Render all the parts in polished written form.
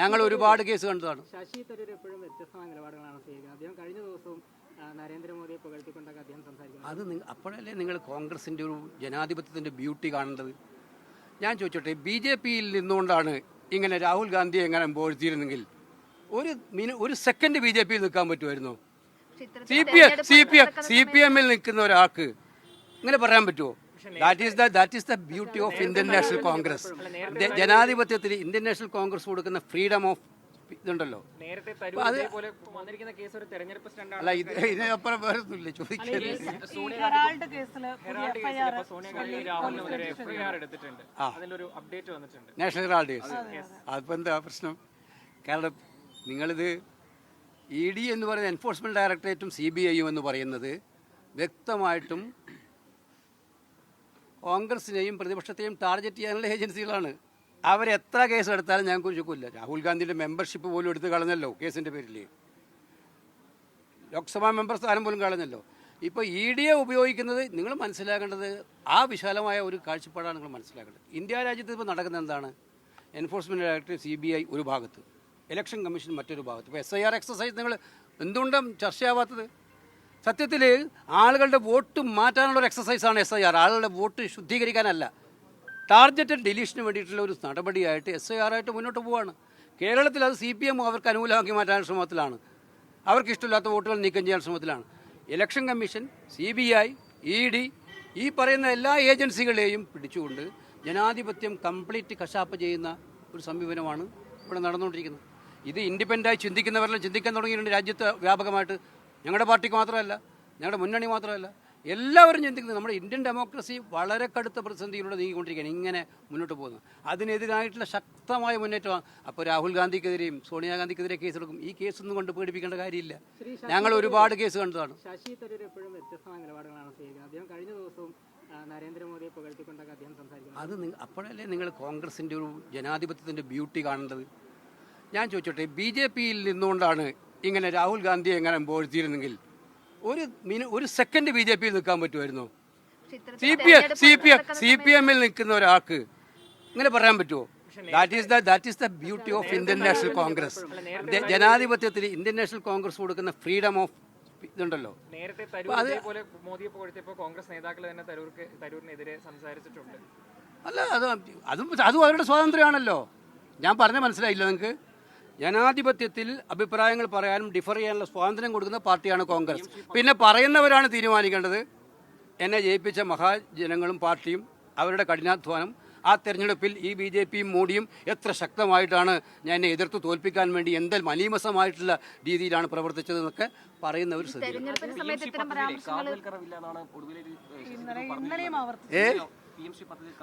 ഞങ്ങൾ ഒരുപാട് കേസ് കണ്ടതാണ്. ശശി തരൂർ എപ്പോഴും വ്യത്യസ്തമായ നിലപാടുകളാണ് സ്വീകരിക്കുന്നത്. അദ്ദേഹം കഴിഞ്ഞ ദിവസവും നരേന്ദ്രമോദിയെ പുകഴ്ത്തിക്കൊണ്ടൊക്കെ അദ്ദേഹം സംസാരിക്കുന്നത്. അത് അപ്പോഴല്ലേ നിങ്ങൾ കോൺഗ്രസിൻ്റെ ഒരു ജനാധിപത്യത്തിൻ്റെ ബ്യൂട്ടി കാണേണ്ടത്. ഞാൻ ചോദിച്ചോട്ടെ, BJP-യിൽ നിന്നുകൊണ്ടാണ് ഇങ്ങനെ രാഹുൽ ഗാന്ധിയെ എങ്ങനെ പോഴ്ത്തിയിരുന്നെങ്കിൽ ഒരു സെക്കൻഡ് BJP-യിൽ നിൽക്കാൻ പറ്റുമായിരുന്നോ? CPM-ൽ നിൽക്കുന്ന ഒരാൾക്ക് ഇങ്ങനെ പറയാൻ പറ്റുമോ? That is the beauty of Indian national Congress. ജനാധിപത്യത്തിൽ ഇന്ത്യൻ നാഷണൽ കോൺഗ്രസ് കൊടുക്കുന്ന ഫ്രീഡം ഓഫ് ഇതുണ്ടല്ലോ. അല്ല, ഇതിനപ്പുറം വേറൊന്നുമില്ല ചോദിക്കാൻ. നാഷണൽ ഹെറാൾഡ് അതിപ്പോ എന്താ പ്രശ്നം? കാരണം നിങ്ങളിത് ED എന്ന് പറയുന്ന എൻഫോഴ്സ്മെന്റ് ഡയറക്ടറേറ്റും CBI-യും എന്ന് പറയുന്നത് വ്യക്തമായിട്ടും കോൺഗ്രസിനെയും പ്രതിപക്ഷത്തെയും ടാർഗറ്റ് ചെയ്യാനുള്ള ഏജൻസികളാണ്. അവരെത്ര കേസ് എടുത്താലും ഞങ്ങൾക്ക് ചുക്കില്ല. രാഹുൽ ഗാന്ധിയുടെ മെമ്പർഷിപ്പ് പോലും എടുത്ത് കളഞ്ഞല്ലോ കേസിൻ്റെ പേരിൽ. ലോക്സഭാ മെമ്പർ സ്ഥാനം പോലും കളഞ്ഞല്ലോ. ഇപ്പോൾ ED-യെ ഉപയോഗിക്കുന്നത് നിങ്ങൾ മനസ്സിലാക്കേണ്ടത് ആ വിശാലമായ ഒരു കാഴ്ചപ്പാടാണ് നിങ്ങൾ മനസ്സിലാക്കേണ്ടത്. ഇന്ത്യ രാജ്യത്ത് ഇപ്പോൾ നടക്കുന്നത് എന്താണ്? എൻഫോഴ്സ്മെൻറ്റ് ഡയറക്ടറേറ്റ് CBI ഒരു ഭാഗത്ത്, ഇലക്ഷൻ കമ്മീഷൻ മറ്റൊരു ഭാഗത്ത്. ഇപ്പോൾ SIR എക്സസൈസ് നിങ്ങൾ എന്തുകൊണ്ടും ചർച്ചയാവാത്തത്? സത്യത്തിൽ ആളുകളുടെ വോട്ട് മാറ്റാനുള്ളൊരു എക്സസൈസാണ് SIR. ആളുകളുടെ വോട്ട് ശുദ്ധീകരിക്കാനല്ല, ടാർഗറ്റഡ് ഡിലീഷന് വേണ്ടിയിട്ടുള്ള ഒരു നടപടിയായിട്ട് SIR ആയിട്ട് മുന്നോട്ട് പോവുകയാണ്. കേരളത്തിൽ അത് CPM അവർക്ക് അനുകൂലമാക്കി മാറ്റാൻ ശ്രമത്തിലാണ്. അവർക്ക് ഇഷ്ടമില്ലാത്ത വോട്ടുകൾ നീക്കം ചെയ്യാൻ ശ്രമത്തിലാണ്. ഇലക്ഷൻ കമ്മീഷൻ, CBI, ED ഈ പറയുന്ന എല്ലാ ഏജൻസികളെയും പിടിച്ചുകൊണ്ട് ജനാധിപത്യം കംപ്ലീറ്റ് കശാപ്പ് ചെയ്യുന്ന ഒരു സമീപനമാണ് ഇവിടെ നടന്നുകൊണ്ടിരിക്കുന്നത്. ഇത് ഇൻഡിപെൻഡൻ്റായി ചിന്തിക്കുന്നവരെല്ലാം ചിന്തിക്കാൻ തുടങ്ങിയിട്ടുണ്ട് രാജ്യത്ത് വ്യാപകമായിട്ട്. ഞങ്ങളുടെ പാർട്ടിക്ക് മാത്രമല്ല, ഞങ്ങളുടെ മുന്നണി മാത്രമല്ല, എല്ലാവരും ചിന്തിക്കുന്നത്. നമ്മുടെ ഇന്ത്യൻ ഡെമോക്രസി വളരെ കടുത്ത പ്രതിസന്ധിയിലൂടെ നീങ്ങിക്കൊണ്ടിരിക്കുകയാണ് ഇങ്ങനെ മുന്നോട്ട് പോകുന്നത്. അതിനെതിരായിട്ടുള്ള ശക്തമായ മുന്നേറ്റമാണ്. അപ്പോൾ രാഹുൽ ഗാന്ധിക്കെതിരെയും സോണിയാഗാന്ധിക്കെതിരെ കേസെടുക്കും. ഈ കേസൊന്നും കൊണ്ട് പേടിപ്പിക്കേണ്ട കാര്യമില്ല. ഞങ്ങൾ ഒരുപാട് കേസ് കണ്ടതാണ്. ശശി തരൂർ എപ്പോഴും വ്യത്യസ്തമായ നിലപാടുകളാണ് സ്വീകരിക്കുന്നത്. അദ്ദേഹം കഴിഞ്ഞ ദിവസവും നരേന്ദ്രമോദിയെ പുകഴ്ത്തിക്കൊണ്ടൊക്കെ അദ്ദേഹം സംസാരിക്കുന്നത്. അത് അപ്പോഴല്ലേ നിങ്ങൾ കോൺഗ്രസിൻ്റെ ഒരു ജനാധിപത്യത്തിൻ്റെ ബ്യൂട്ടി കാണേണ്ടത്. ഞാൻ ചോദിച്ചോട്ടെ, BJP-യിൽ നിന്നുകൊണ്ടാണ് ഇങ്ങനെ രാഹുൽ ഗാന്ധിയെ എങ്ങനെ പോഴ്ത്തിയിരുന്നെങ്കിൽ ഒരു സെക്കൻഡ് BJP-യിൽ നിൽക്കാൻ പറ്റുമായിരുന്നോ? CPM-ൽ നിൽക്കുന്ന ഒരാൾക്ക് ഇങ്ങനെ പറയാൻ പറ്റുമോ? That is the beauty of Indian national Congress. ജനാധിപത്യത്തിൽ ഇന്ത്യൻ നാഷണൽ കോൺഗ്രസ് കൊടുക്കുന്ന ഫ്രീഡം ഓഫ് ഇതുണ്ടല്ലോ. അല്ല, അതും അവരുടെ സ്വാതന്ത്ര്യമാണല്ലോ. ഞാൻ പറഞ്ഞ മനസ്സിലായില്ല നിങ്ങൾക്ക്? ജനാധിപത്യത്തിൽ അഭിപ്രായങ്ങൾ പറയാനും ഡിഫർ ചെയ്യാനുള്ള സ്വാതന്ത്ര്യം കൊടുക്കുന്ന പാർട്ടിയാണ് കോൺഗ്രസ്. പിന്നെ പറയുന്നവരാണ് തീരുമാനിക്കേണ്ടത്. എന്നെ ജയിപ്പിച്ച മഹാജനങ്ങളും പാർട്ടിയും അവരുടെ കഠിനാധ്വാനം, ആ തെരഞ്ഞെടുപ്പിൽ ഈ BJP-യും മോഡിയും എത്ര ശക്തമായിട്ടാണ് ഞാൻ എന്നെ എതിർത്ത് തോൽപ്പിക്കാൻ വേണ്ടി എന്ത് മലീമസമായിട്ടുള്ള രീതിയിലാണ് പ്രവർത്തിച്ചതെന്നൊക്കെ പറയുന്നവർ ശ്രദ്ധിക്കും.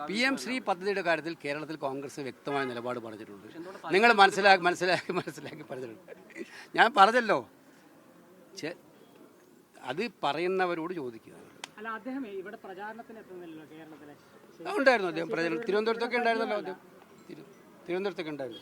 PM-ശ്രീ പദ്ധതിയുടെ കാര്യത്തിൽ കേരളത്തിൽ കോൺഗ്രസ് വ്യക്തമായ നിലപാട് പറഞ്ഞിട്ടുണ്ട്. നിങ്ങൾ മനസ്സിലാക്കി പറഞ്ഞിട്ടുണ്ട്. ഞാൻ പറഞ്ഞല്ലോ, അത് പറയുന്നവരോട് ചോദിക്കുക. ഉണ്ടായിരുന്നു അദ്ദേഹം പ്രചരണം. തിരുവനന്തപുരത്തൊക്കെ ഉണ്ടായിരുന്നല്ലോ. അദ്ദേഹം തിരുവനന്തപുരത്തൊക്കെ ഉണ്ടായിരുന്നു.